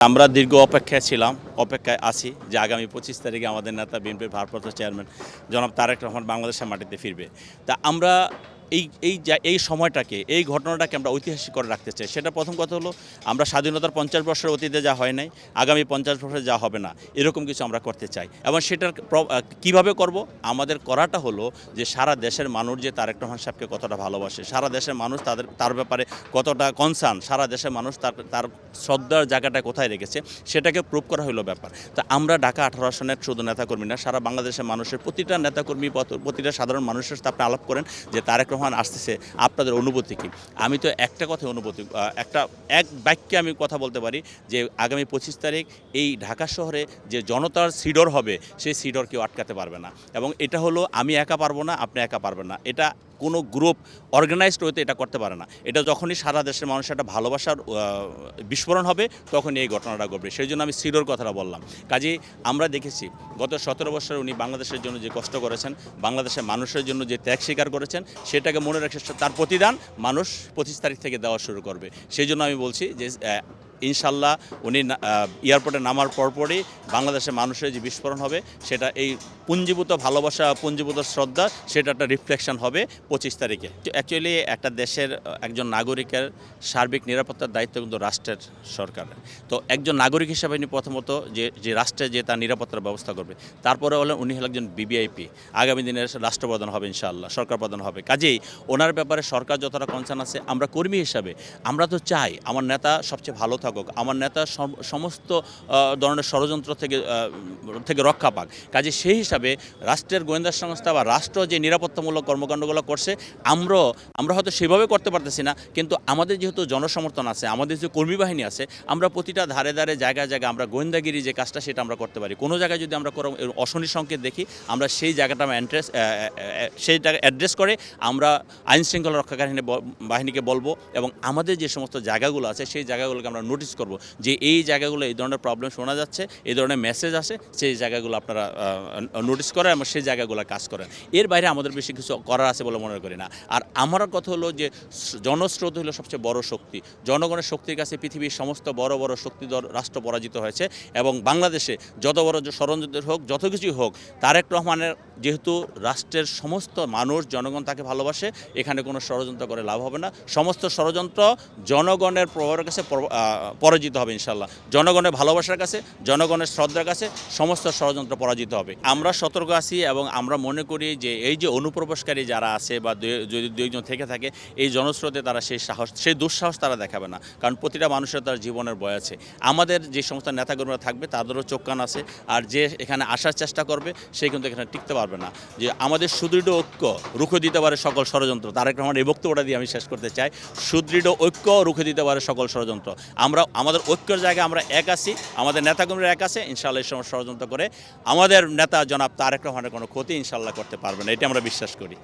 আমরা দীর্ঘ অপেক্ষায় ছিলাম, অপেক্ষায় আছি যে আগামী ২৫ তারিখে আমাদের নেতা বিএনপির ভারপ্রাপ্ত চেয়ারম্যান জনাব তারেক রহমান বাংলাদেশের মাটিতে ফিরবে। তা আমরা এই সময়টাকে, এই ঘটনাটাকে আমরা ঐতিহাসিক করে রাখতে চাই। সেটা প্রথম কথা হলো, আমরা স্বাধীনতার ৫০ বছরের অতীতে যা হয় নাই, আগামী ৫০ বছরে যা হবে না, এরকম কিছু আমরা করতে চাই। এবং সেটার কীভাবে করব? আমাদের করাটা হলো যে সারা দেশের মানুষ যে তারেক রহমান সাহেবকে কতটা ভালোবাসে, সারা দেশের মানুষ তার ব্যাপারে কতটা কনসার্ন, সারা দেশের মানুষ তার শ্রদ্ধার জায়গাটা কোথায় রেখেছে, সেটাকে প্রুভ করা হলো ব্যাপার। তা আমরা ঢাকা ১৮ আসনের শুধু নেতাকর্মী না, সারা বাংলাদেশের মানুষের প্রতিটা নেতাকর্মী, প্রতিটা সাধারণ মানুষের সাথে আপনি আলাপ করেন যে তারেক রহমান আসতেছে, আপনাদের অনুভূতি কী? আমি তো একটা কথাই অনুভূতি, এক বাক্যে আমি কথা বলতে পারি যে আগামী ২৫ তারিখ এই ঢাকা শহরে যে জনতার সিডর হবে, সেই সিডর কেউ আটকাতে পারবে না। এবং এটা হলো আমি একা পারবো না, আপনি একা পারবেন না। এটা কোনো গ্রুপ অর্গানাইজড হইতে এটা করতে পারে না। এটা যখনই সারা দেশের মানুষের একটা ভালোবাসার বিস্ফোরণ হবে, তখনই এই ঘটনাটা ঘটবে। সেই জন্য আমি সিডোর কথাটা বললাম। কাজেই আমরা দেখেছি গত ১৭ বছরে উনি বাংলাদেশের জন্য যে কষ্ট করেছেন, বাংলাদেশের মানুষের জন্য যে ত্যাগ স্বীকার করেছেন, সেটাকে মনে রেখে তার প্রতিদান মানুষ ২৫ তারিখ থেকে দেওয়া শুরু করবে। সেই জন্য আমি বলছি যে ইনশাল্লাহ উনি এয়ারপোর্টে নামার পরপরই বাংলাদেশের মানুষের যে বিস্ফোরণ হবে, সেটা এই পুঞ্জীভূত ভালোবাসা, পুঞ্জীভূত শ্রদ্ধা, সেটা একটা রিফ্লেকশন হবে ২৫ তারিখে। অ্যাকচুয়ালি একটা দেশের একজন নাগরিকের সার্বিক নিরাপত্তার দায়িত্ব কিন্তু রাষ্ট্রের, সরকারের। তো একজন নাগরিক হিসাবে উনি প্রথমত যে রাষ্ট্রে যে তার নিরাপত্তার ব্যবস্থা করবে, তারপরে উনি হলেন একজন বিবিআইপি, আগামী দিনের রাষ্ট্রপ্রধান হবে ইনশাআল্লাহ, সরকার প্রধান হবে। কাজেই ওনার ব্যাপারে সরকার যতটা কনসার্ন আছে, আমরা কর্মী হিসাবে আমরা তো চাই আমার নেতা সবচেয়ে ভালো থাকুক, আমার নেতা সমস্ত ধরনের ষড়যন্ত্র থেকে রক্ষা পাক। কাজে সেই হিসাবে রাষ্ট্রের গোয়েন্দা সংস্থা বা রাষ্ট্র যে নিরাপত্তামূলক কর্মকাণ্ডগুলো করছে, আমরা হয়তো সেভাবে করতে পারতেছি না, কিন্তু আমাদের যেহেতু জনসমর্থন আছে, আমাদের যে কর্মী বাহিনী আছে, আমরা প্রতিটা ধারে ধারে জায়গায় আমরা গোয়েন্দাগিরি যে কাজটা, সেটা আমরা করতে পারি। কোনো জায়গায় যদি আমরা কোনো অশনি সংকেত দেখি, আমরা সেই জায়গাটা অ্যাড্রেস করে আমরা আইনশৃঙ্খলা রক্ষাকারী বাহিনীকে বলবো, এবং আমাদের যে সমস্ত জায়গাগুলো আছে, সেই জায়গাগুলোকে আমরা নোটিস করব যে এই জায়গাগুলো এই ধরনের প্রবলেম শোনা যাচ্ছে, এই ধরনের মেসেজ আসে, সেই জায়গাগুলো আপনারা নোটিস করেন এবং সেই জায়গাগুলো কাজ করেন। এর বাইরে আমাদের বেশি কিছু করার আছে বলে মনে করি না। আর আমার কথা হলো যে জনস্রোত হলো সবচেয়ে বড় শক্তি। জনগণের শক্তির কাছে পৃথিবীর সমস্ত বড় বড় শক্তিধর রাষ্ট্র পরাজিত হয়েছে, এবং বাংলাদেশে যত বড় ষড়যন্ত্র হোক, যত কিছুই হোক, তারেক রহমানের যেহেতু রাষ্ট্রের সমস্ত মানুষ, জনগণ তাকে ভালোবাসে, এখানে কোনো ষড়যন্ত্র করে লাভ হবে না। সমস্ত ষড়যন্ত্র জনগণের প্রভাবের কাছে পরাজিত হবে ইনশাল্লাহ। জনগণের ভালোবাসার কাছে, জনগণের শ্রদ্ধার কাছে সমস্ত ষড়যন্ত্র পরাজিত হবে। আমরা সতর্ক আছি, এবং আমরা মনে করি যে এই যে অনুপ্রবেশকারী যারা আছে, বা যদি দু একজন থেকে থাকে, এই জনস্রোতে তারা সেই দুঃসাহস তারা দেখাবে না, কারণ প্রতিটা মানুষের তার জীবনের ভয় আছে। আমাদের যে সমস্ত নেতাকর্মীরা থাকবে, তাদেরও চোখ কান আছে, আর যে এখানে আসার চেষ্টা করবে, সে কিন্তু এখানে টিকতে পারবে না। যে আমাদের সুদৃঢ় ঐক্য রুখে দিতে পারে সকল ষড়যন্ত্র। তারেক রহমান এই বক্তব্যটা দিয়ে আমি শেষ করতে চাই, সুদৃঢ় ঐক্য রুখে দিতে পারে সকল ষড়যন্ত্র। আমাদের ঐক্যের জায়গায় আমরা এক আছি, আমাদের নেতাকর্মীরা এক আছে। ইনশাআল্লাহ এই সময় ষড়যন্ত্র করে আমাদের নেতা জনাব তারেক রহমানের কোনো ক্ষতি ইনশাআল্লাহ করতে পারবে না, এটা আমরা বিশ্বাস করি।